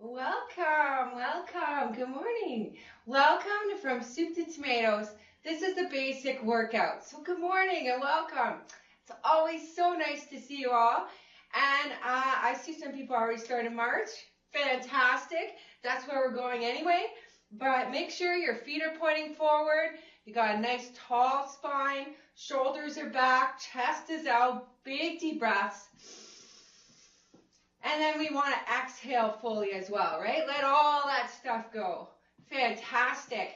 Welcome, welcome. Good morning. Welcome to From Soup to Tomatoes. This is the basic workout. So good morning and welcome. It's always so nice to see you all. And I see some people already started March. Fantastic. That's where we're going anyway. But make sure your feet are pointing forward. You got a nice tall spine. Shoulders are back. Chest is out. Big deep breaths. And then we want to exhale fully as well, right? Let all that stuff go. Fantastic.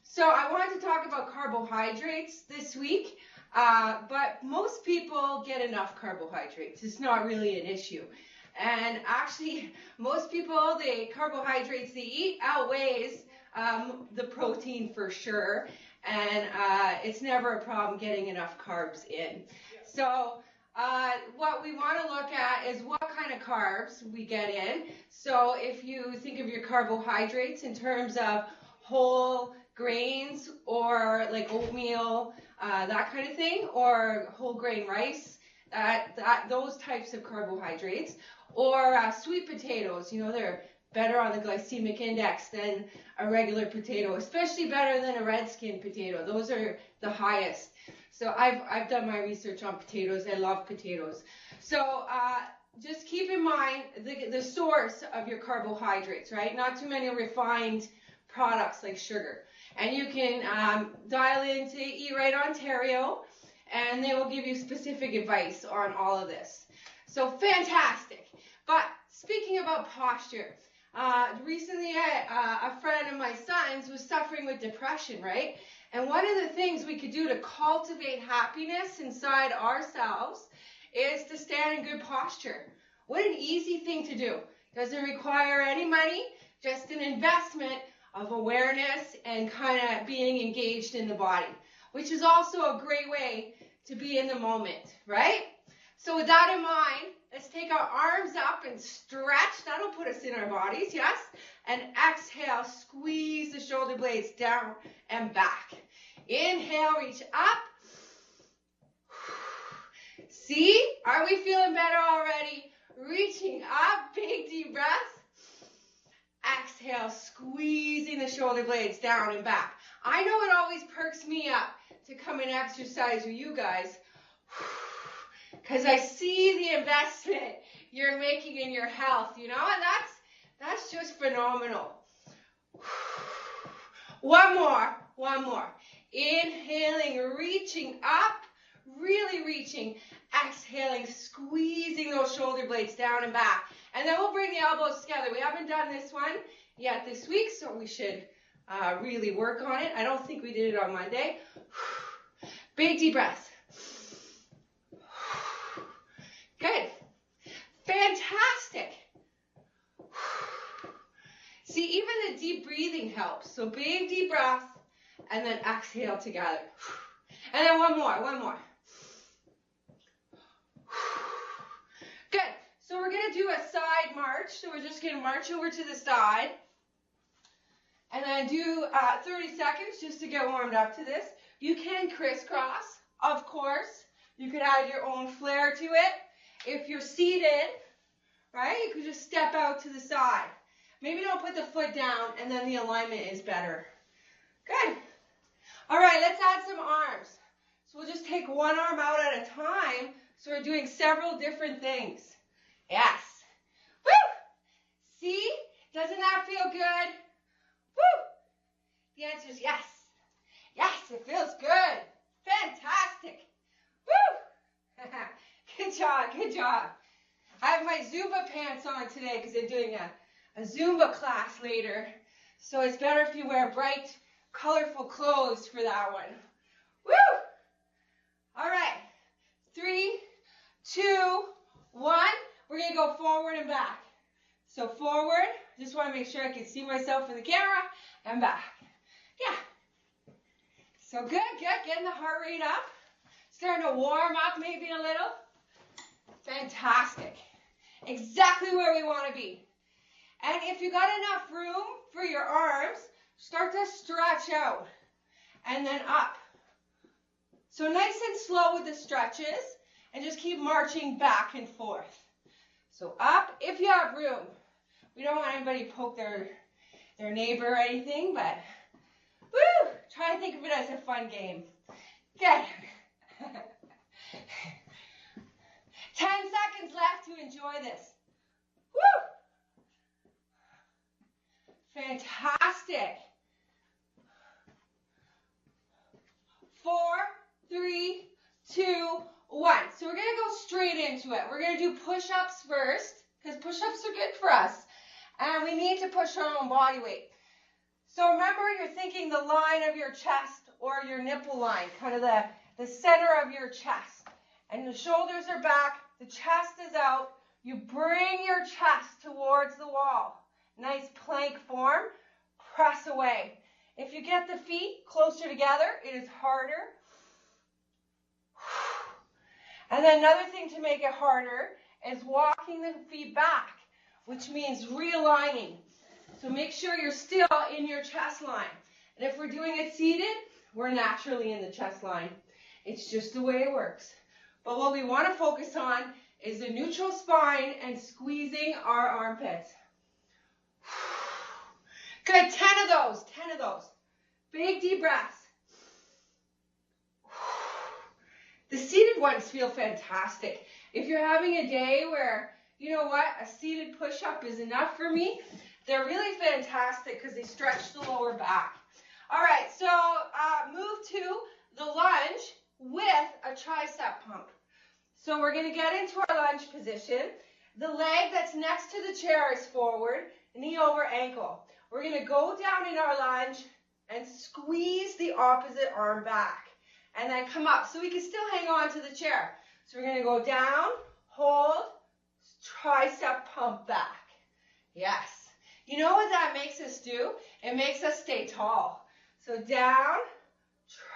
So I wanted to talk about carbohydrates this week, but most people get enough carbohydrates. It's not really an issue. And actually, most people, the carbohydrates they eat outweighs the protein for sure. And it's never a problem getting enough carbs in. So what we want to look at is what kind of carbs we get in. So if you think of your carbohydrates in terms of whole grains or like oatmeal, that kind of thing, or whole grain rice, those types of carbohydrates, or sweet potatoes, you know, they're better on the glycemic index than a regular potato, especially better than a red skin potato. Those are the highest. So I've done my research on potatoes. I love potatoes. So just keep in mind the source of your carbohydrates, right? Not too many refined products like sugar. And you can dial into Eat Right Ontario, and they will give you specific advice on all of this. So fantastic. But speaking about posture, recently a friend of my son's was suffering with depression, right? And one of the things we could do to cultivate happiness inside ourselves is to stand in good posture. What an easy thing to do. Doesn't require any money, just an investment of awareness and kind of being engaged in the body, which is also a great way to be in the moment, right? So with that in mind, let's take our arms up and stretch. That'll put us in our bodies, yes? And exhale, squeeze the shoulder blades down and back. Inhale, reach up. See? Are we feeling better already? Reaching up, big deep breath. Exhale, squeezing the shoulder blades down and back. I know it always perks me up to come and exercise with you guys, because I see the investment you're making in your health, you know, and that's just phenomenal. One more. Inhaling, reaching up, really reaching. Exhaling, squeezing those shoulder blades down and back. And then we'll bring the elbows together. We haven't done this one yet this week, so we should really work on it. I don't think we did it on Monday. Big deep breaths. Good. Fantastic. See, even the deep breathing helps. So big deep breath and then exhale together. And then one more. Good. So we're going to do a side march. So we're just going to march over to the side and then do 30 seconds just to get warmed up to this. You can crisscross, of course. You could add your own flair to it. If you're seated, right, you could just step out to the side. Maybe don't put the foot down, and then the alignment is better. Good. All right, let's add some arms. So we'll just take one arm out at a time. So we're doing several different things. Yes. Woo! See? Doesn't that feel good? Woo! The answer is yes. Yes, it feels good. Fantastic. Woo! Good job. I have my Zumba pants on today because they're doing a Zumba class later. So it's better if you wear bright, colorful clothes for that one. Woo! All right. 3, 2, 1. We're going to go forward and back. So forward. Just want to make sure I can see myself in the camera. And back. Yeah. So good. Getting the heart rate up. Starting to warm up maybe a little. Fantastic. Exactly where we want to be. And if you got enough room for your arms, start to stretch out and then up. So nice and slow with the stretches and just keep marching back and forth. So up if you have room. We don't want anybody to poke their neighbor or anything, but woo! Try to think of it as a fun game. Good. 10 seconds left to enjoy this. Woo! Fantastic. 4, 3, 2, 1. So we're going to go straight into it. We're going to do push-ups first, because push-ups are good for us. And we need to push our own body weight. So remember, you're thinking the line of your chest or your nipple line, kind of the center of your chest. And the shoulders are back, the chest is out. You bring your chest towards the wall. Nice plank form. Press away. If you get the feet closer together, it is harder. And then another thing to make it harder is walking the feet back, which means realigning. So make sure you're still in your chest line. And if we're doing it seated, we're naturally in the chest line. It's just the way it works. But what we want to focus on is the neutral spine and squeezing our armpits. Good, 10 of those, 10 of those. Big deep breaths. The seated ones feel fantastic. If you're having a day where, you know what, a seated push-up is enough for me, they're really fantastic because they stretch the lower back. All right, so move to the lunge with a tricep pump. So we're going to get into our lunge position. The leg that's next to the chair is forward, knee over ankle. We're going to go down in our lunge and squeeze the opposite arm back. And then come up. So we can still hang on to the chair. So we're going to go down, hold, tricep pump back. Yes. You know what that makes us do? It makes us stay tall. So down,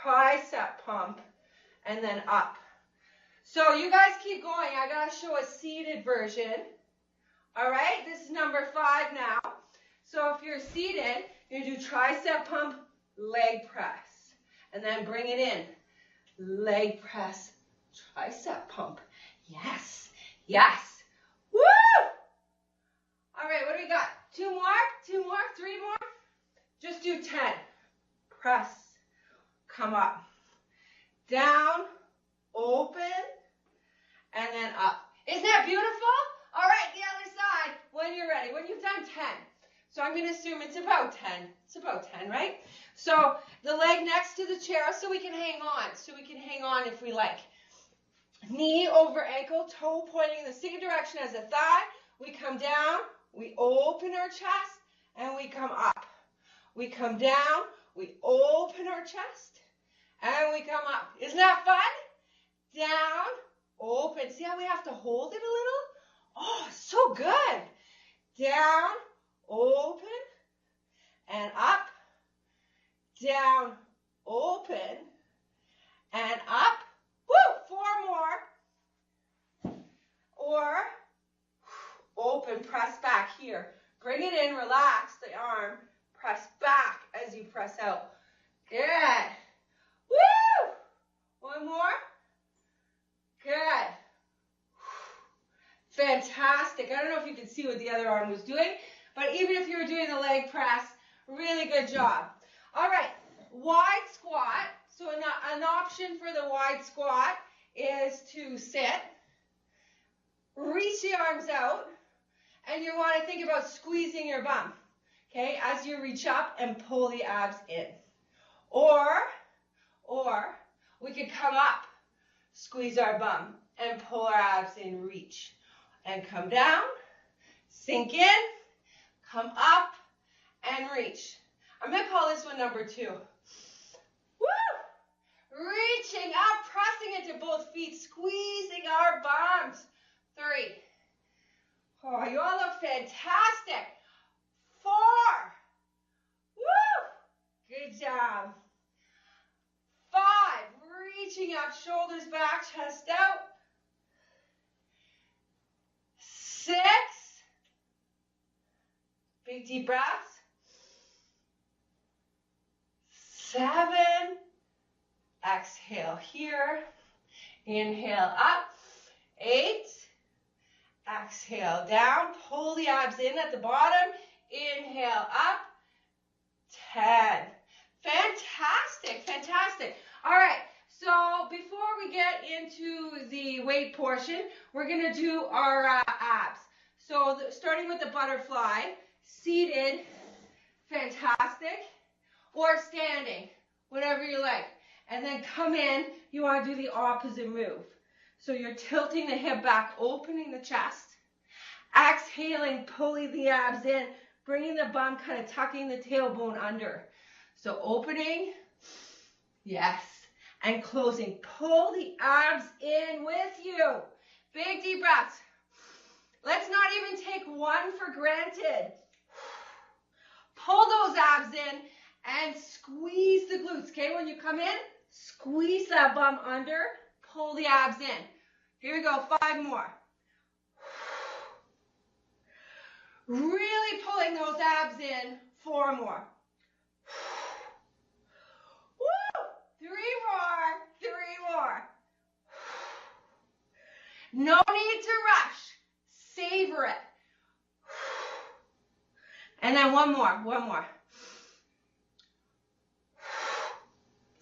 tricep pump, and then up. So you guys keep going. I got to show a seated version. All right? This is number 5 now. So if you're seated, you're going to do tricep pump, leg press, and then bring it in. Leg press, tricep pump. Yes, yes. Woo! All right, what do we got? 2 more, 2 more, 3 more. Just do 10. Press, come up. Down, open, and then up. Isn't that beautiful? All right, the other side when you're ready, when you've done 10. So I'm going to assume it's about 10. It's about 10, right? So the leg next to the chair so we can hang on. So we can hang on if we like. Knee over ankle, toe pointing the same direction as the thigh. We come down, we open our chest, and we come up. We come down, we open our chest, and we come up. Isn't that fun? Down, open. See how we have to hold it a little? Oh, so good. Down, open, and up. Down, open, and up. Woo! 4 more. Or open, press back here. Bring it in, relax the arm. Press back as you press out. Good. Woo! 1 more. Good. Fantastic. I don't know if you can see what the other arm was doing, but even if you were doing the leg press, really good job. All right, wide squat. So an option for the wide squat is to sit, reach the arms out, and you want to think about squeezing your bum, okay, as you reach up and pull the abs in. Or we could come up, squeeze our bum, and pull our abs in, reach. And come down, sink in, come up, and reach. I'm going to call this one number 2. Woo! Reaching up, pressing into both feet, squeezing our bums. 3. Oh, you all look fantastic. 4. Woo! Good job. 5. Reaching up, shoulders back, chest out. 6. Big deep breaths. 7. Exhale here. Inhale up. 8. Exhale down, pull the abs in at the bottom. Inhale up, 10. Fantastic, fantastic. All right, so before we get into the weight portion, we're going to do our abs. So starting with the butterfly, seated, fantastic, or standing, whatever you like. And then come in, you want to do the opposite move. So you're tilting the hip back, opening the chest, exhaling, pulling the abs in, bringing the bum, kind of tucking the tailbone under. So opening, yes, and closing. Pull the abs in with you. Big deep breaths. Let's not even take one for granted. Pull those abs in and squeeze the glutes, okay? When you come in, squeeze that bum under, pull the abs in. Here we go, 5 more. Really pulling those abs in, 4 more. Woo! 3 more. No need to rush. Savor it. And then one more.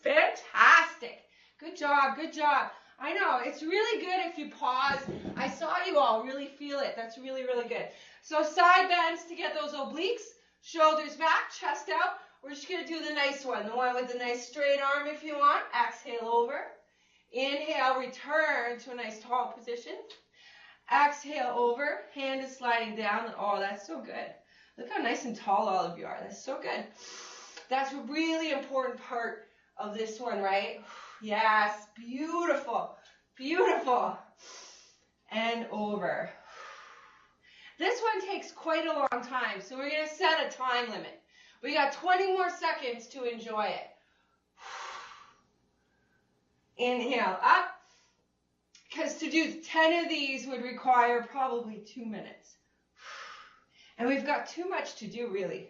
Fantastic. Good job. I know, it's really good if you pause. I saw you all really feel it. That's really, really good. So side bends to get those obliques, shoulders back, chest out. We're just going to do the nice one, the one with the nice straight arm if you want. Exhale over. Inhale, return to a nice tall position. Exhale over, hand is sliding down. Oh, that's so good. Look how nice and tall all of you are. That's so good. That's a really important part of this one, right? Yes, beautiful. And over. This one takes quite a long time, so we're going to set a time limit. We got 20 more seconds to enjoy it. Inhale up, because to do 10 of these would require probably 2 minutes. And we've got too much to do, really.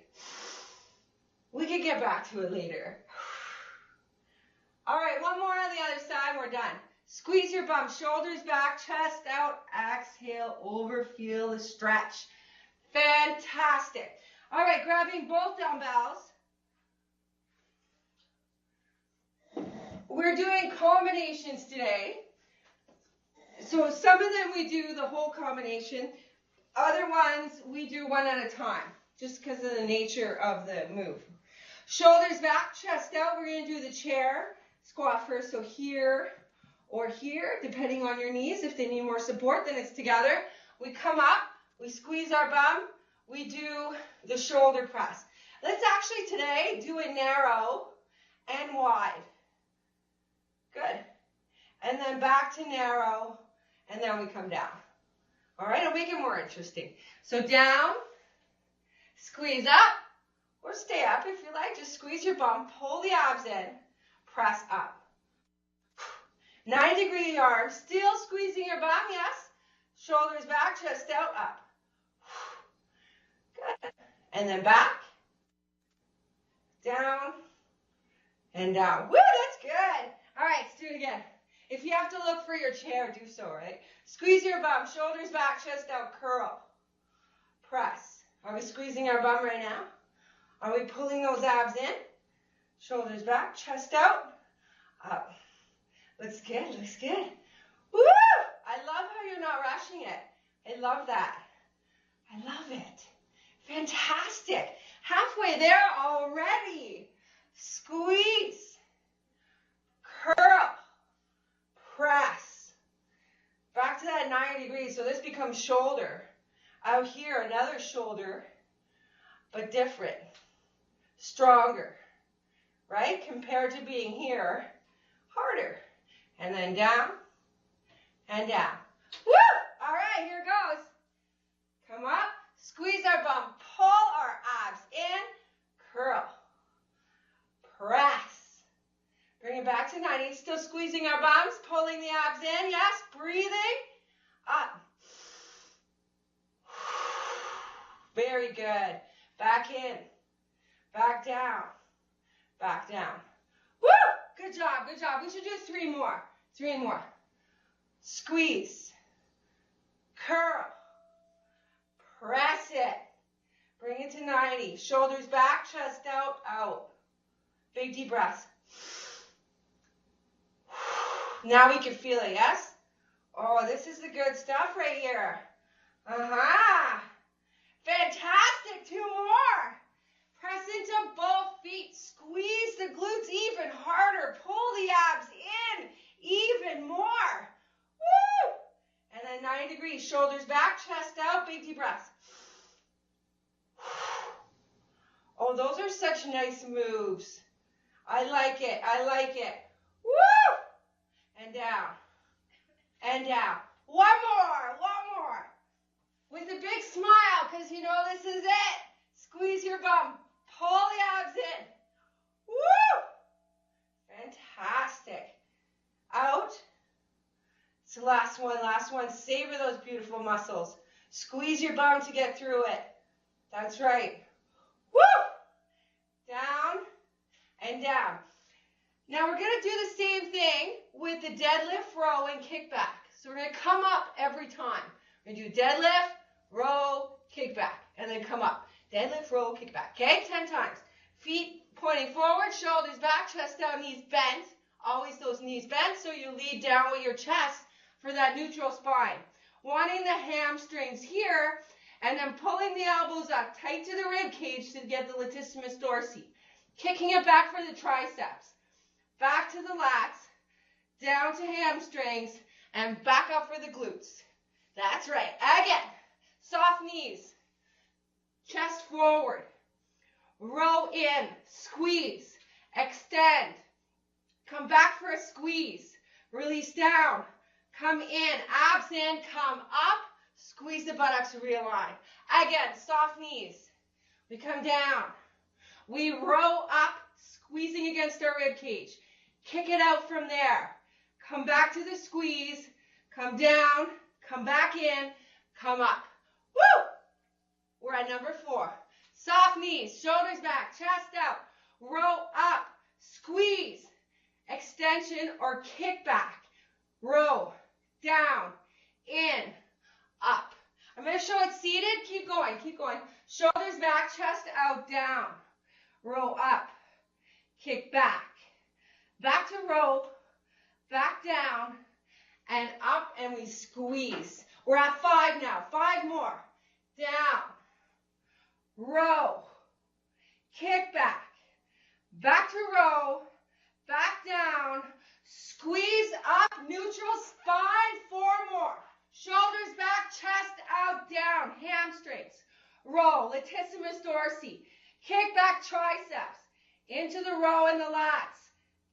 We could get back to it later. All right, one more on the other side, we're done. Squeeze your bum, shoulders back, chest out, exhale over, feel the stretch. Fantastic. All right, grabbing both dumbbells. We're doing combinations today. So some of them we do the whole combination. Other ones we do one at a time, just because of the nature of the move. Shoulders back, chest out. We're going to do the chair squat first. So here or here, depending on your knees. If they need more support, then it's together. We come up, we squeeze our bum, we do the shoulder press. Let's actually today do it narrow and wide. Good. And then back to narrow, and then we come down. All right, it'll make it more interesting. So down, squeeze up, or stay up if you like. Just squeeze your bum, pull the abs in, press up. 90-degree arms, still squeezing your bum, yes. Shoulders back, chest out, up. Good. And then back, down, and down. Woo, that's good. All right, let's do it again. If you have to look for your chair, do so, right? Squeeze your bum, shoulders back, chest out, curl. Press. Are we squeezing our bum right now? Are we pulling those abs in? Shoulders back, chest out, up. Looks good, looks good. Woo! I love how you're not rushing it. I love that. I love it. Fantastic. Halfway there already. Squeeze. Curl. Press. Back to that 90 degrees. So this becomes shoulder. Out here, another shoulder, but different. Stronger. Right? Compared to being here, harder. And then down and down. Woo! All right, here goes. Come up, squeeze our bum, pull our abs in, curl, press. Bring it back to 90, still squeezing our bums, pulling the abs in, yes, breathing, up. Very good. Back in, back down, back down. Woo! Good job, good job. We should do 3 more. 3 more. Squeeze, curl, Press it. Bring it to 90. Shoulders back, chest out, out. Big deep breaths. Now we can feel it, yes? Oh, this is the good stuff right here. Fantastic. 2 more. Press into both feet. Squeeze the glutes even harder. Pull the abs in even more. Woo! And then 90 degrees. Shoulders back, chest out. Big deep breaths. Oh, those are such nice moves. I like it. I like it. Woo! And down. And down. One more. One more. With a big smile, because you know this is it. Squeeze your bum. Pull the abs in. Woo! Fantastic. Out. It's the last one, last one. Savor those beautiful muscles. Squeeze your bum to get through it. That's right. Woo! Down and down. Now we're going to do the same thing with the deadlift, row, and kickback. So we're going to come up every time. We're going to do deadlift, row, kickback, and then come up. Deadlift, row, kickback. Okay? 10 times. Feet pointing forward, shoulders back, chest down, knees bent. Always those knees bent, so you lead down with your chest for that neutral spine. Wanting the hamstrings here, and then pulling the elbows up tight to the rib cage to get the latissimus dorsi. Kicking it back for the triceps. Back to the lats, down to hamstrings, and back up for the glutes. That's right. Again, soft knees, chest forward, row in, squeeze, extend, come back for a squeeze, release down, come in, abs in, come up, squeeze the buttocks, realign. Again, soft knees. We come down. We row up, squeezing against our rib cage. Kick it out from there. Come back to the squeeze. Come down. Come back in. Come up. Woo! We're at number 4. Soft knees, shoulders back, chest out. Row up, squeeze, extension or kick back. Row, down, in, up. I'm going to show it seated. Keep going, keep going. Shoulders back, chest out, down. Row up, kick back. Back to row, back down, and up, and we squeeze. We're at 5 now. 5 more. Down, row, kick back, back to row, back down, squeeze up, neutral spine. 4 more. Shoulders back, chest out, down, hamstrings. Row, latissimus dorsi. Kick back triceps, into the row and the lats.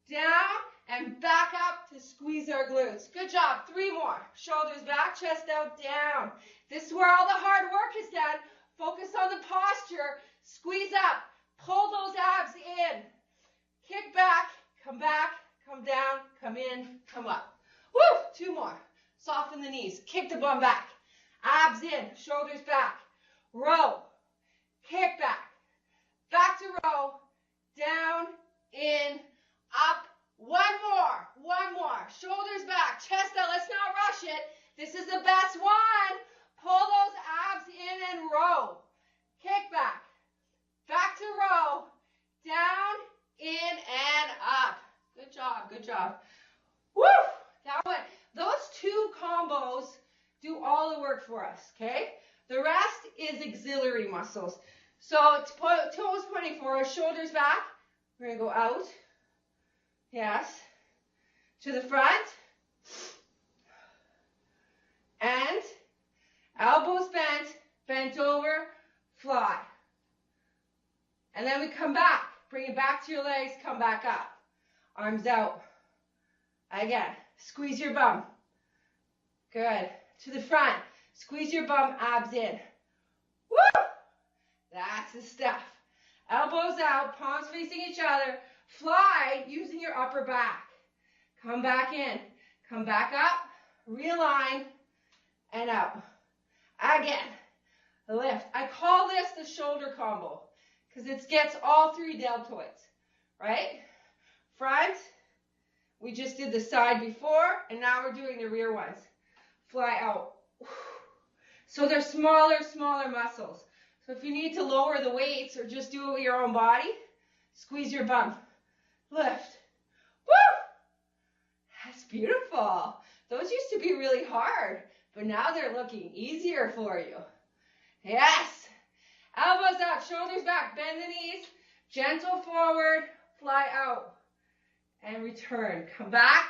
Down and back up to squeeze our glutes. Good job. 3 more. Shoulders back, chest out, down. This is where all the hard work is done. Focus on the posture. Squeeze up. Pull those abs in. Kick back, come down, come in, come up. Woo! 2 more. Soften the knees. Kick the bum back. Abs in, shoulders back. Row. Kick back. Back to row. Down, in, up. 1 more. 1 more. Shoulders back. Chest out. Let's not rush it. This is the best one. Pull those abs in and row. Kick back. Back to row. Down, in, and up. Good job. Good job. Woo! That one. Those 2 combos do all the work for us, okay? The rest is auxiliary muscles. So toes pointing forward, shoulders back. We're going to go out. Yes. To the front. And elbows bent, bent over, fly. And then we come back. Bring it back to your legs, come back up. Arms out. Again, squeeze your bum. Good. To the front. Squeeze your bum, abs in. Woo! That's the stuff. Elbows out, palms facing each other. Fly using your upper back. Come back in. Come back up. Realign. And out. Again. Lift. I call this the shoulder combo because it gets all 3 deltoids. Right? Front. We just did the side before, and now we're doing the rear ones. Fly out. So they're smaller muscles. So if you need to lower the weights or just do it with your own body, squeeze your bum. Lift. Woo! That's beautiful. Those used to be really hard, but now they're looking easier for you. Yes. Elbows up, shoulders back, bend the knees, gentle forward, fly out, and return. Come back,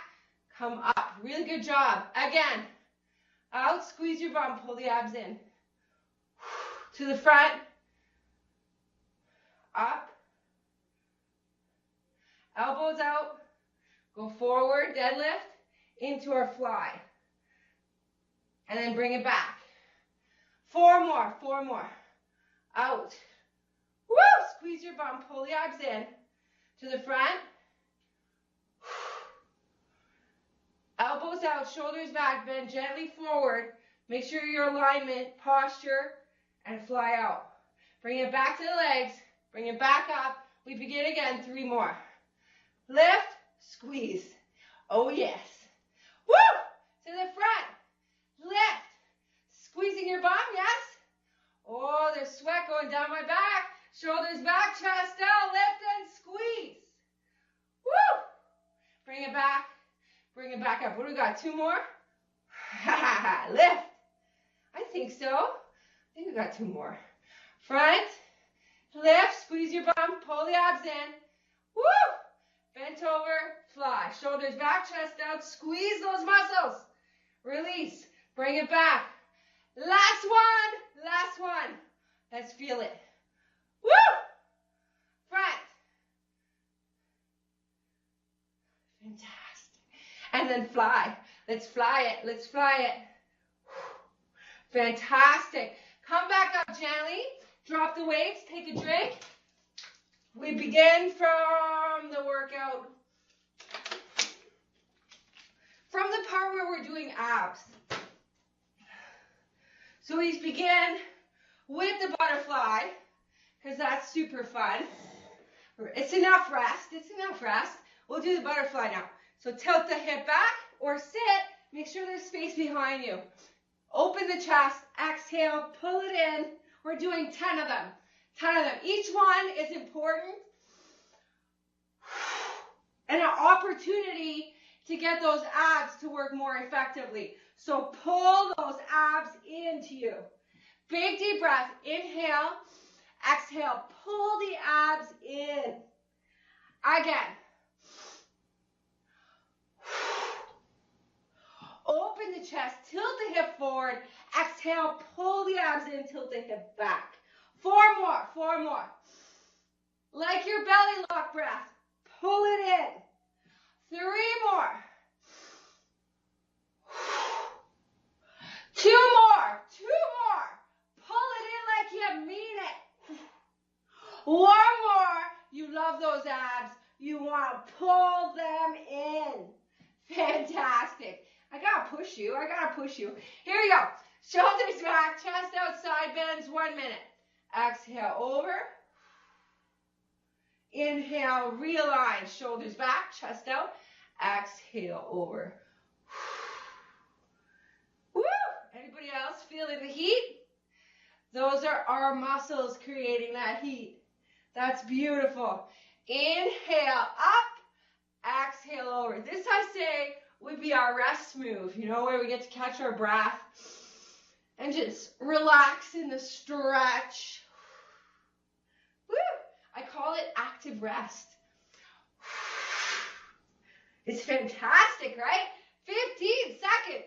come up. Really good job. Again, out, squeeze your bum, pull the abs in. To the front, up, elbows out, go forward, deadlift, into our fly, and then bring it back. Four more. Out. Woo! Squeeze your bum, pull the abs in. To the front. Elbows out, shoulders back, bend gently forward. Make sure your alignment, posture, and fly out. Bring it back to the legs. Bring it back up. We begin again. 3 more. Lift, squeeze. Oh, yes. Woo! To the front. Lift. Squeezing your bum, yes? Oh, there's sweat going down my back. Shoulders back, chest out, lift and squeeze. Woo! Bring it back. Bring it back up. What do we got? 2 more? Lift. I think so. I think we got 2 more. Front. Lift. Squeeze your bum. Pull the abs in. Woo! Bent over. Fly. Shoulders back, chest out. Squeeze those muscles. Release. Bring it back. Last one. Last one. Let's feel it. Woo! Front. Fantastic. And then fly. Let's fly it. Let's fly it. Fantastic. Come back up gently. Drop the weights. Take a drink. We begin from the workout. From the part where we're doing abs. So we begin with the butterfly, because that's super fun. It's enough rest. It's enough rest. We'll do the butterfly now. So tilt the hip back or sit. Make sure there's space behind you. Open the chest. Exhale. Pull it in. We're doing 10 of them. 10 of them. Each one is important. And an opportunity to get those abs to work more effectively. So pull those abs into you. Big deep breath. Inhale. Exhale. Pull the abs in. Again. Open the chest. Tilt the hip forward. Exhale. Pull the abs in. Tilt the hip back. 4 more. 4 more. Like your belly lock breath. Pull it in. 3 more. 2 more. 2 more. Pull it in like you mean it. 1 more. You love those abs. You want to pull them in. Fantastic. I got to push you. I got to push you. Here we go. Shoulders back, chest out, side bends, 1 minute. Exhale over. Inhale, realign, shoulders back, chest out. Exhale over. Woo! Anybody else feeling the heat? Those are our muscles creating that heat. That's beautiful. Inhale up, exhale over. This I say would be our rest move, you know, where we get to catch our breath and just relax in the stretch. Woo! I call it active rest. It's fantastic, right? 15 seconds.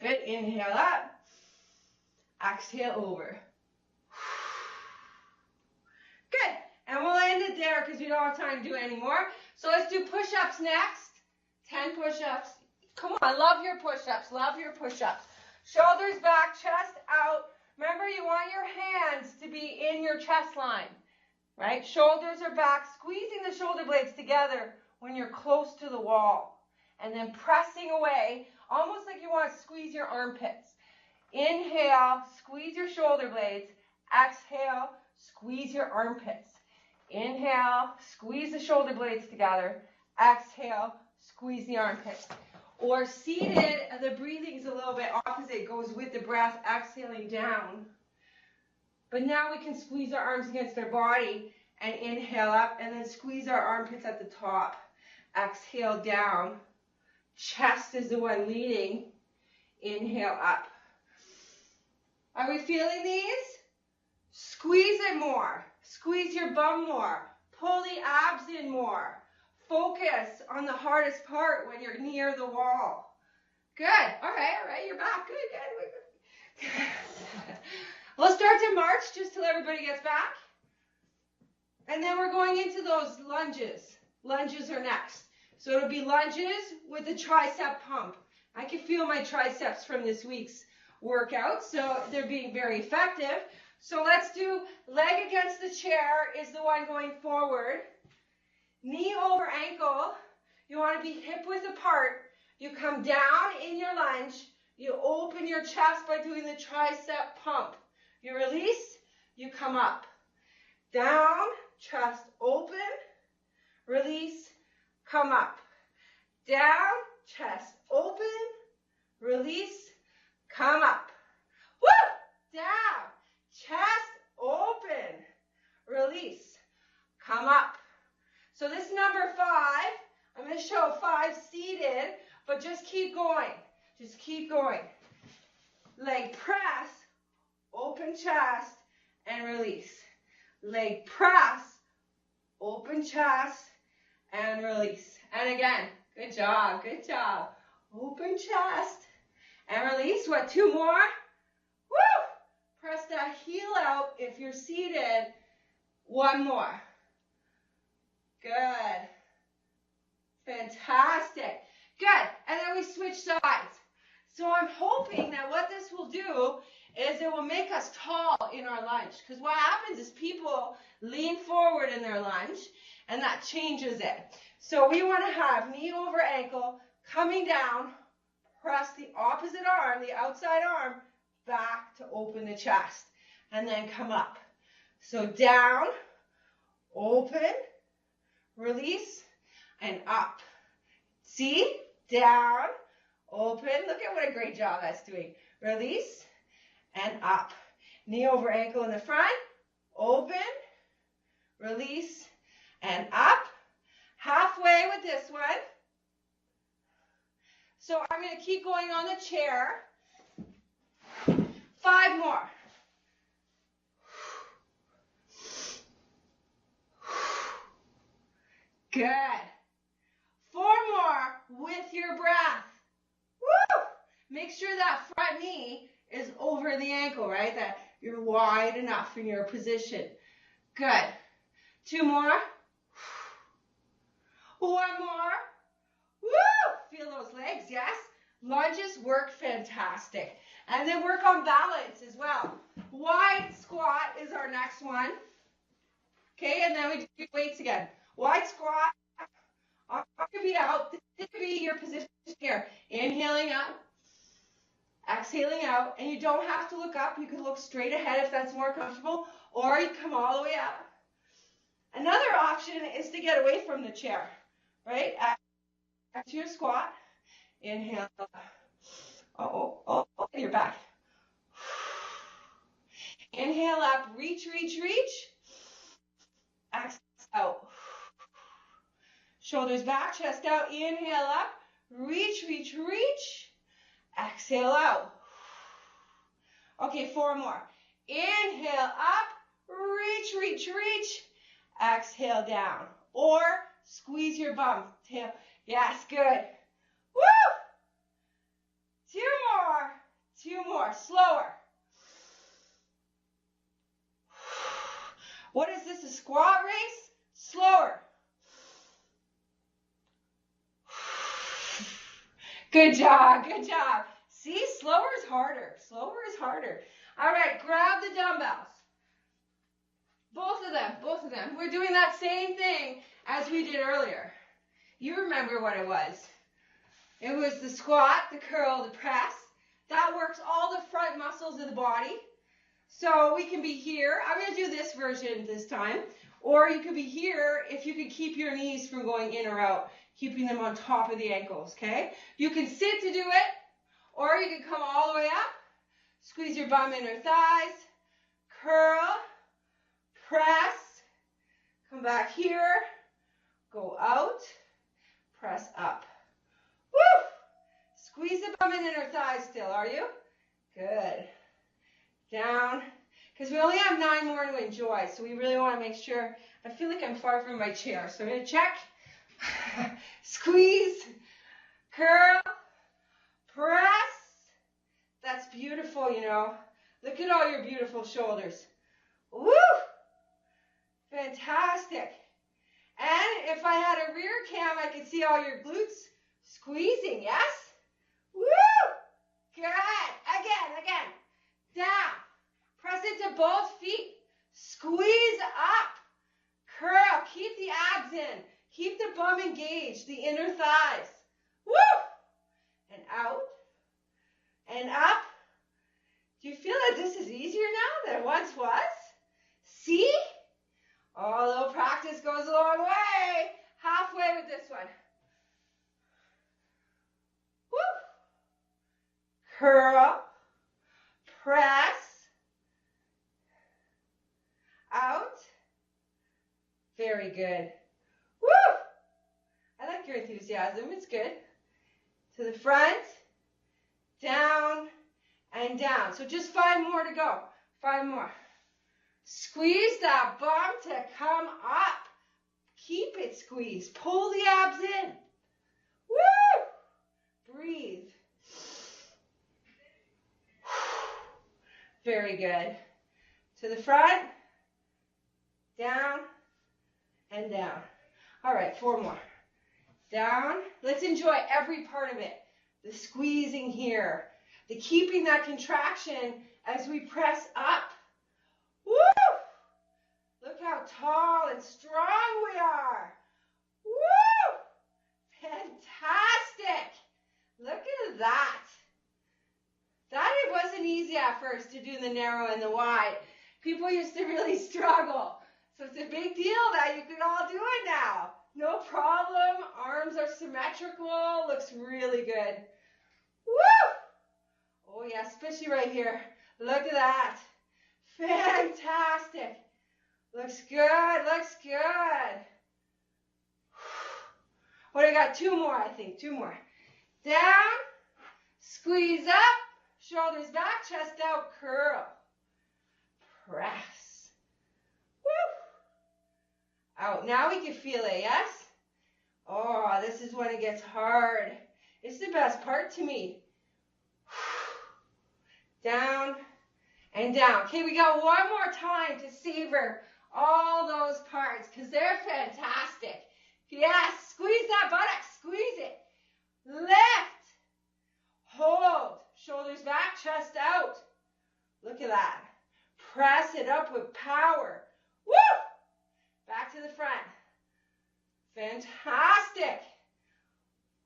Good. Inhale up. Exhale over. Good. And we'll end it there because we don't have time to do it anymore. So let's do push-ups next. 10 push-ups. Come on, love your push-ups. Love your push-ups. Shoulders back, chest out. Remember, you want your hands to be in your chest line, right? Shoulders are back, squeezing the shoulder blades together when you're close to the wall. And then pressing away, almost like you want to squeeze your armpits. Inhale, squeeze your shoulder blades. Exhale, squeeze your armpits. Inhale, squeeze the shoulder blades together. Exhale, squeeze the armpits. Or seated, the breathing is a little bit opposite, goes with the breath, exhaling down. But now we can squeeze our arms against our body and inhale up, and then squeeze our armpits at the top. Exhale down. Chest is the one leading. Inhale up. Are we feeling these? Squeeze it more. Squeeze your bum more. Pull the abs in more. Focus on the hardest part when you're near the wall. Good. All right. You're back. Good. We'll start to march just till everybody gets back. And then we're going into those lunges. Lunges are next. So it'll be lunges with the tricep pump. I can feel my triceps from this week's workout, so they're being very effective. So let's do leg against the chair is the one going forward. Knee over ankle. You want to be hip width apart. You come down in your lunge. You open your chest by doing the tricep pump. You release, you come up. Down, chest open, release, come up. Down, chest open, release, come up. Woo! Down, chest open, release, come up. So this is number 5. I'm going to show 5 seated, but just keep going. Just keep going. Leg press, open chest, and release. Leg press, open chest, and release. And again, good job, good job. Open chest, and release. What, 2 more? Woo! Press that heel out if you're seated. 1 more. Good. Fantastic. Good. And then we switch sides. So I'm hoping that what this will do is it will make us tall in our lunge. Because what happens is people lean forward in their lunge, and that changes it. So we want to have knee over ankle, coming down, press the opposite arm, the outside arm, back to open the chest, and then come up. So down, open, release, and up. See? Down, open. Look at what a great job that's doing. Release, and up. Knee over ankle in the front. Open, release, and up. Halfway with this one. So I'm going to keep going on the chair. 5 more. Good. 4 more with your breath. Woo! Make sure that front knee is over the ankle, right? That you're wide enough in your position. Good. 2 more. 1 more. Woo! Feel those legs, yes? Lunges work fantastic. And then work on balance as well. Wide squat is our next one. Okay, and then we do weights again. Wide squat. Arm could be out. This could be your position here. Inhaling up. Exhaling out. And you don't have to look up. You can look straight ahead if that's more comfortable. Or you come all the way up. Another option is to get away from the chair. Right? Back to your squat. Inhale. Oh, you're back. Inhale up. Reach, reach, reach. Exhale out. Shoulders back, chest out. Inhale up. Reach, reach, reach. Exhale out. Okay, 4 more. Inhale up. Reach, reach, reach. Exhale down. Or squeeze your bum. Tail. Yes, good. Woo! 2 more. 2 more. Slower. What is this, a squat race? Slower. Good job, good job. See, slower is harder. Slower is harder. All right, grab the dumbbells. Both of them. We're doing that same thing as we did earlier. You remember what it was. It was the squat, the curl, the press. That works all the front muscles of the body. So we can be here. I'm going to do this version this time. Or you could be here if you could keep your knees from going in or out. keeping them on top of the ankles, okay? You can sit to do it, or you can come all the way up, squeeze your bum, inner thighs, curl, press, come back here, go out, press up. Woo! Squeeze the bum and inner thighs still, are you? Good. Down, because we only have 9 more to enjoy, so we really want to make sure. I feel like I'm far from my chair, so I'm going to check. Squeeze, curl, press. That's beautiful, you know. Look at all your beautiful shoulders. Woo! Fantastic. And if I had a rear cam, I could see all your glutes squeezing, yes? Woo! Good. Again. Down. Press into both feet. Squeeze up. Curl. Keep the abs in. Keep the bum engaged, the inner thighs. Woo! And out. And up. Do you feel that this is easier now than it once was? See? Oh, a little practice goes a long way. Halfway with this one. Woo! Curl. Press. Out. Very good. Woo! I like your enthusiasm. It's good. To the front. Down and down. So just 5 more to go. 5 more. Squeeze that bum to come up. Keep it squeezed. Pull the abs in. Woo! Breathe. Very good. To the front. Down and down. All right, 4 more. Down. Let's enjoy every part of it. The squeezing here. The keeping that contraction as we press up. Woo! Look how tall and strong we are. Woo! Fantastic. Look at that. That it wasn't easy at first to do the narrow and the wide. People used to really struggle. So it's a big deal that you can all do it now. No problem. Arms are symmetrical. Looks really good. Woo! Oh yeah, especially right here. Look at that. Fantastic. Looks good. Looks good. What, I got 2 more, I think. 2 more. Down. Squeeze up. Shoulders back. Chest out. Curl. Press. Woo! Out. Now we can feel it, yes? Oh, this is when it gets hard. It's the best part to me. Down and down. Okay, we got 1 more time to savor all those parts because they're fantastic. Yes, squeeze that buttock. Squeeze it. Lift. Hold. Shoulders back, chest out. Look at that. Press it up with power. Woo! Back to the front. Fantastic.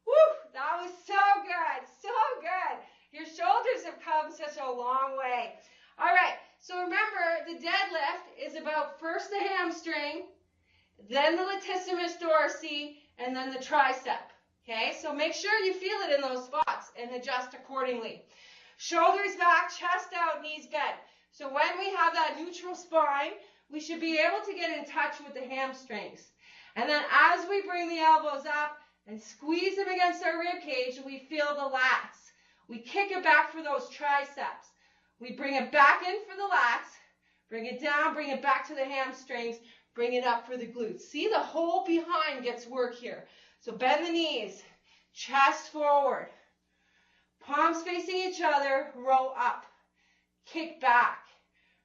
Woo! That was so good. So good. Your shoulders have come such a long way. All right. So remember, the deadlift is about first the hamstring, then the latissimus dorsi, and then the tricep. Okay? So make sure you feel it in those spots and adjust accordingly. Shoulders back, chest out, knees bent. So when we have that neutral spine, we should be able to get in touch with the hamstrings. And then as we bring the elbows up and squeeze them against our rib cage, we feel the lats. We kick it back for those triceps. We bring it back in for the lats, bring it down, bring it back to the hamstrings, bring it up for the glutes. See, the whole behind gets work here. So bend the knees, chest forward, palms facing each other, row up, kick back.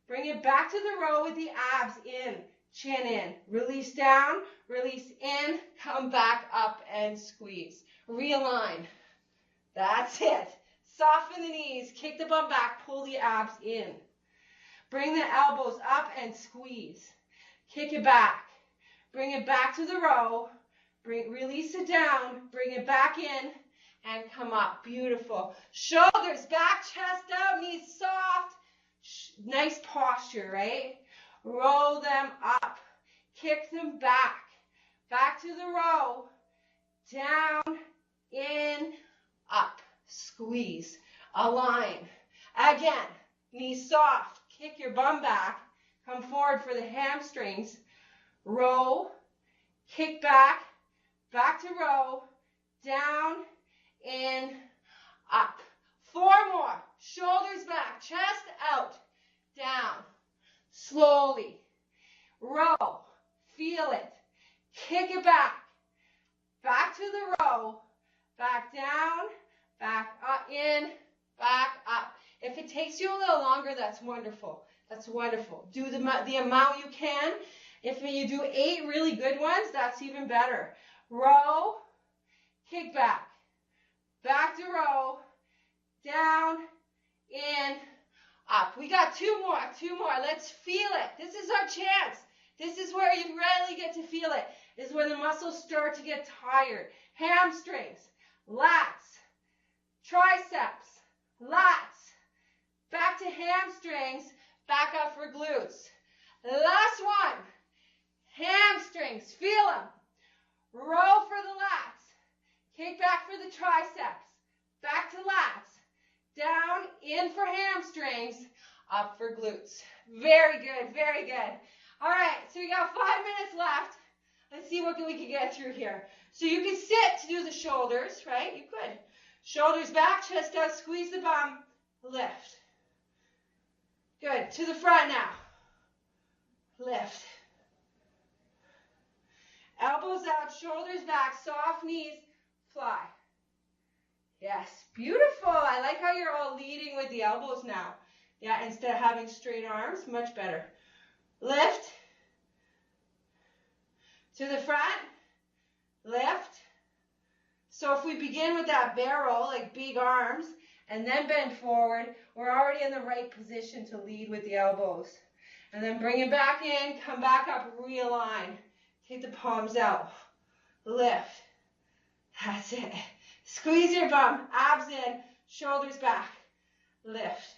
Bring it back to the row with the abs in, chin in. Release down, release in, come back up and squeeze. Realign. That's it. Soften the knees, kick the bum back, pull the abs in. Bring the elbows up and squeeze. Kick it back. Bring it back to the row. Release it down, bring it back in, and come up. Beautiful. Shoulders back, chest out, knees soft. Nice posture, right? Roll them up. Kick them back. Back to the row. down, in, up. Squeeze. Align. Again, knees soft. Kick your bum back. Come forward for the hamstrings. Row. Kick back. Back to row. Down, in, up. 4 more. Shoulders back. Chest out. Down. Slowly. Row. Feel it. Kick it back. Back to the row. Back down. Back up, in, back up. If it takes you a little longer, that's wonderful. That's wonderful. Do the amount you can. If you do 8 really good ones, that's even better. Row, kick back. Back to row, down, in, up. We got 2 more, 2 more. Let's feel it. This is our chance. This is where you really get to feel it. This is when the muscles start to get tired. Hamstrings, lats, triceps, lats, back to hamstrings, back up for glutes. Last one, hamstrings, feel them. Row for the lats, kick back for the triceps, back to lats, down, in for hamstrings, up for glutes. Very good, very good. All right, so we got 5 minutes left. Let's see what we can get through here. So you can sit to do the shoulders, right? You could. Shoulders back, chest out, squeeze the bum, lift. Good, to the front now. Lift. Elbows out, shoulders back, soft knees, fly. Yes, beautiful. I like how you're all leading with the elbows now. Yeah, instead of having straight arms, much better. Lift. To the front, lift. So if we begin with that barrel, like big arms, and then bend forward, we're already in the right position to lead with the elbows. And then bring it back in, come back up, realign. Take the palms out. Lift. That's it. Squeeze your bum, abs in, shoulders back. Lift.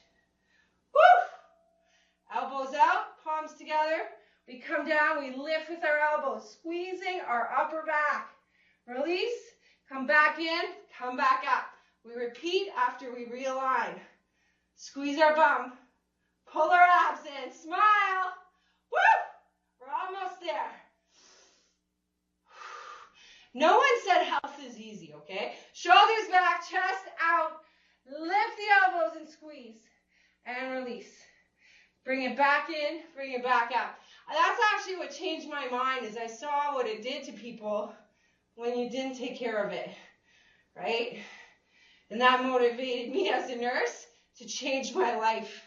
Woo! Elbows out, palms together. We come down, we lift with our elbows, squeezing our upper back. Release, come back in, come back up. We repeat after we realign. Squeeze our bum, pull our abs in, smile. Woo! We're almost there. No one said health is easy, okay? Shoulders back, chest out. Lift the elbows and squeeze. And release. Bring it back in, bring it back out. That's actually what changed my mind, is I saw what it did to people when you didn't take care of it, right? And that motivated me as a nurse to change my life.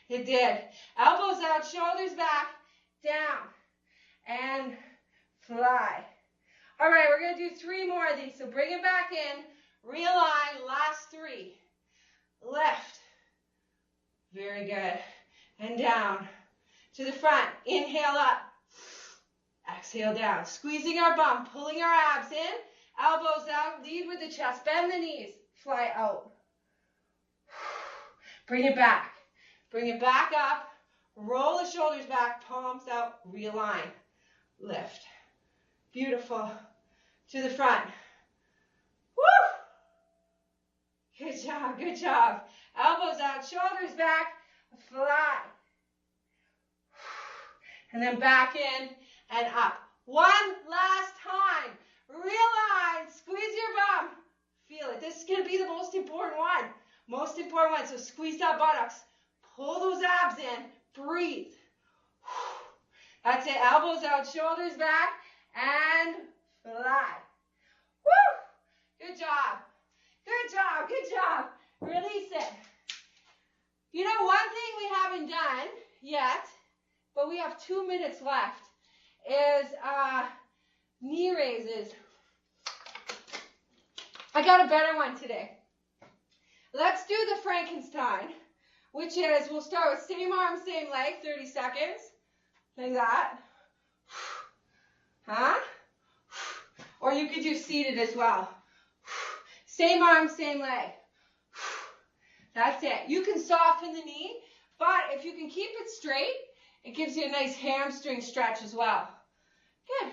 It did. Elbows out, shoulders back, down, and fly. All right, we're going to do 3 more of these. So bring it back in, realign, last 3. Left. Very good. And down. To the front. Inhale up. Exhale down. Squeezing our bum, pulling our abs in, elbows out, lead with the chest, bend the knees, fly out. Bring it back. Bring it back up. Roll the shoulders back, palms out, realign. Lift. Beautiful. To the front. Woo! Good job, good job. Elbows out, shoulders back, fly. And then back in and up. One last time. Realign, squeeze your bum. Feel it. This is going to be the most important one. Most important one. So squeeze that buttocks. Pull those abs in. Breathe. That's it. Elbows out, shoulders back, and fly. Woo! Good job. Good job. Good job. Release it. You know, one thing we haven't done yet, but we have 2 minutes left, is knee raises. I got a better one today. Let's do the Frankenstein, which is, we'll start with same arm, same leg, 30 seconds, like that. Huh? Or you could do seated as well. Same arm, same leg. That's it. You can soften the knee, but if you can keep it straight, it gives you a nice hamstring stretch as well. Good.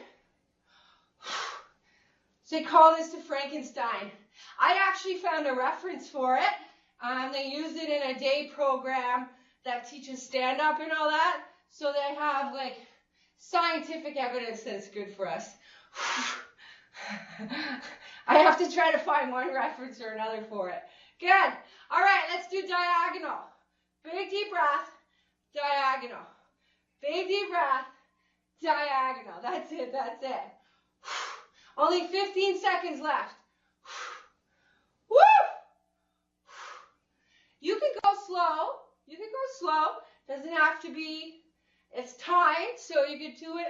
So they call this the Frankenstein. I actually found a reference for it. They use it in a day program that teaches stand-up and all that. So they have like scientific evidence that it's good for us. I have to try to find one reference or another for it. Good. All right, let's do diagonal. Big deep breath, diagonal. Big deep breath, diagonal. That's it, that's it. Only 15 seconds left. Woo! You can go slow. You can go slow. Doesn't have to be, it's timed, so you can do it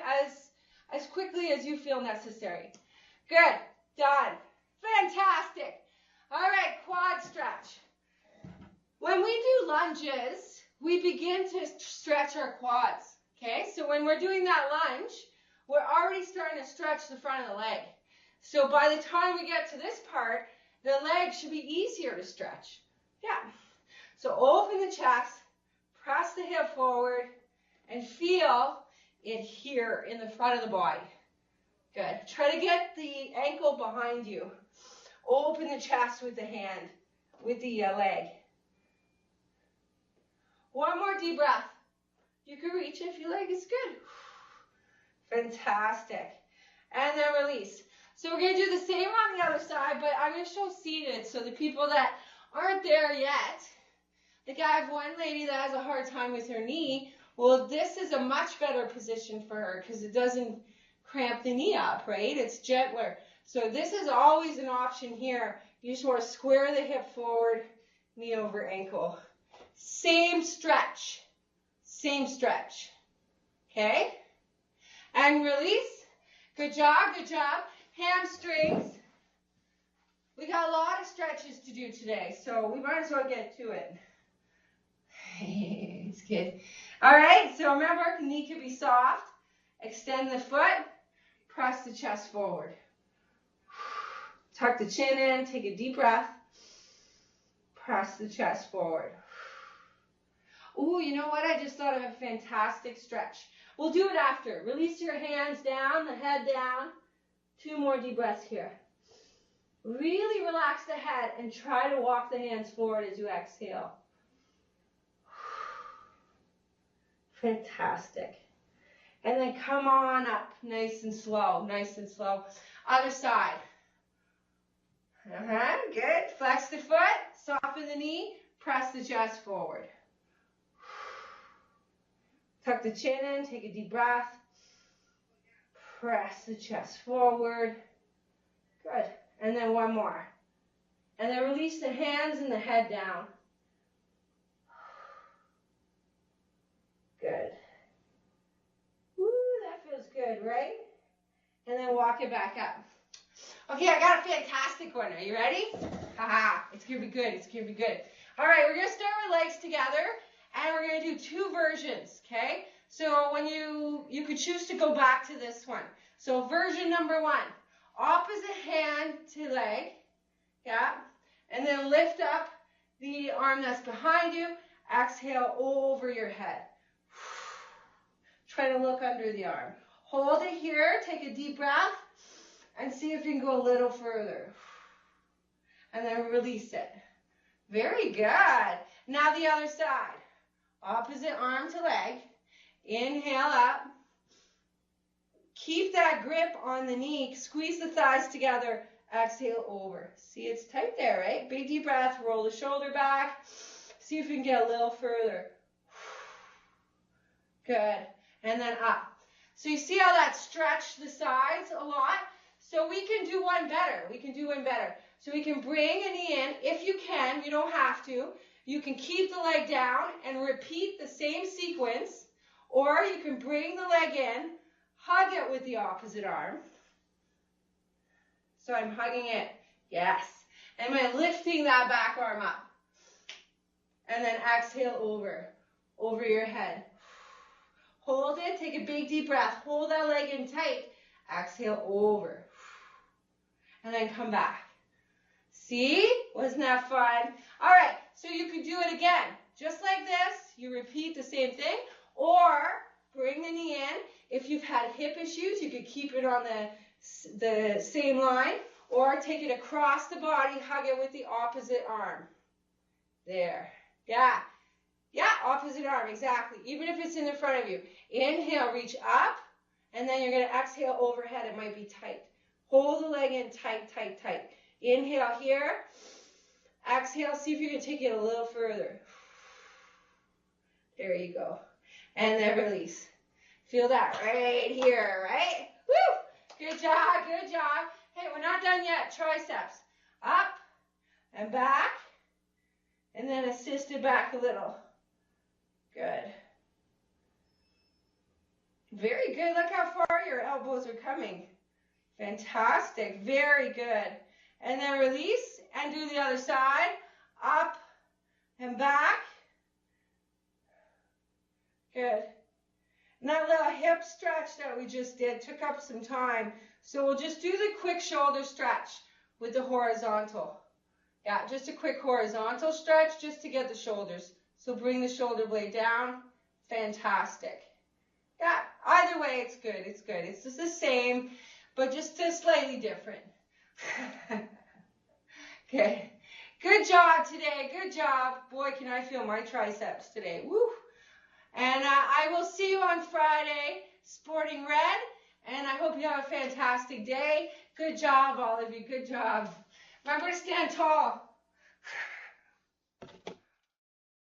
as quickly as you feel necessary. Good. Done. Fantastic. All right, quad stretch. When we do lunges, we begin to stretch our quads. Okay, so when we're doing that lunge, we're already starting to stretch the front of the leg. So by the time we get to this part, the leg should be easier to stretch. Yeah. So open the chest, press the hip forward, and feel it here in the front of the body. Good. Try to get the ankle behind you. Open the chest with the hand, with the leg. One more deep breath. You can reach if you like. It's good. Fantastic. And then release. So we're going to do the same on the other side, but I'm going to show seated. So the people that aren't there yet, like I have one lady that has a hard time with her knee. Well, this is a much better position for her because it doesn't cramp the knee up, right? It's gentler. So this is always an option here. You just want to square the hip forward, knee over ankle. Same stretch. Same stretch. Okay? And release. Good job, good job. Hamstrings. We got a lot of stretches to do today, so we might as well get to it. It's good. All right, so remember, the knee can be soft. Extend the foot. Press the chest forward. Tuck the chin in. Take a deep breath. Press the chest forward. Ooh, you know what? I just thought of a fantastic stretch. We'll do it after. Release your hands down, the head down. 2 more deep breaths here. Really relax the head and try to walk the hands forward as you exhale. Fantastic. And then come on up, nice and slow, nice and slow. Other side. Good. Flex the foot, soften the knee, press the chest forward. Tuck the chin in, take a deep breath. Press the chest forward. Good. And then one more. And then release the hands and the head down. Good. Woo, that feels good, right? And then walk it back up. Okay, I got a fantastic one. Are you ready? Haha, it's going to be good. It's going to be good. All right, we're going to start with legs together, and we're going to do 2 versions, okay? So when you could choose to go back to this one. So version number 1, opposite hand to leg, yeah? And then lift up the arm that's behind you. Exhale over your head. Try to look under the arm. Hold it here. Take a deep breath. And see if you can go a little further. And then release it. Very good. Now the other side. Opposite arm to leg. Inhale up. Keep that grip on the knee. Squeeze the thighs together. Exhale over. See, it's tight there, right? Big deep breath. Roll the shoulder back. See if you can get a little further. Good. And then up. So you see how that stretched the sides a lot? So we can do one better. We can do one better. So we can bring a knee in. If you can, you don't have to. You can keep the leg down and repeat the same sequence. Or you can bring the leg in, hug it with the opposite arm. So I'm hugging it. Yes. And I'm lifting that back arm up. And then exhale over your head. Hold it. Take a big deep breath. Hold that leg in tight. Exhale over. And then come back. See? Wasn't that fun? All right. So you could do it again. Just like this. You repeat the same thing. Or bring the knee in. If you've had hip issues, you could keep it on the same line, or take it across the body, hug it with the opposite arm. There. Yeah. Yeah, opposite arm, exactly. Even if it's in the front of you. Inhale, reach up, and then you're going to exhale overhead. It might be tight. Hold the leg in tight, tight, tight. Inhale here. Exhale, see if you can take it a little further. There you go. And then release. Feel that right here, right? Woo! Good job, good job. Hey, we're not done yet. Triceps. Up and back. And then assist it back a little. Good. Very good. Look how far your elbows are coming. Fantastic. Very good. And then release and do the other side. Up and back. Good. And that little hip stretch that we just did took up some time. So we'll just do the quick shoulder stretch with the horizontal. Yeah, just a quick horizontal stretch just to get the shoulders. So bring the shoulder blade down. Fantastic. Yeah, either way it's good. It's good. It's just the same, but just slightly different. Okay. Good job today. Good job. Boy, can I feel my triceps today. Woo. And I will see you on Friday, sporting red. And I hope you have a fantastic day. Good job, all of you. Good job. Remember to stand tall.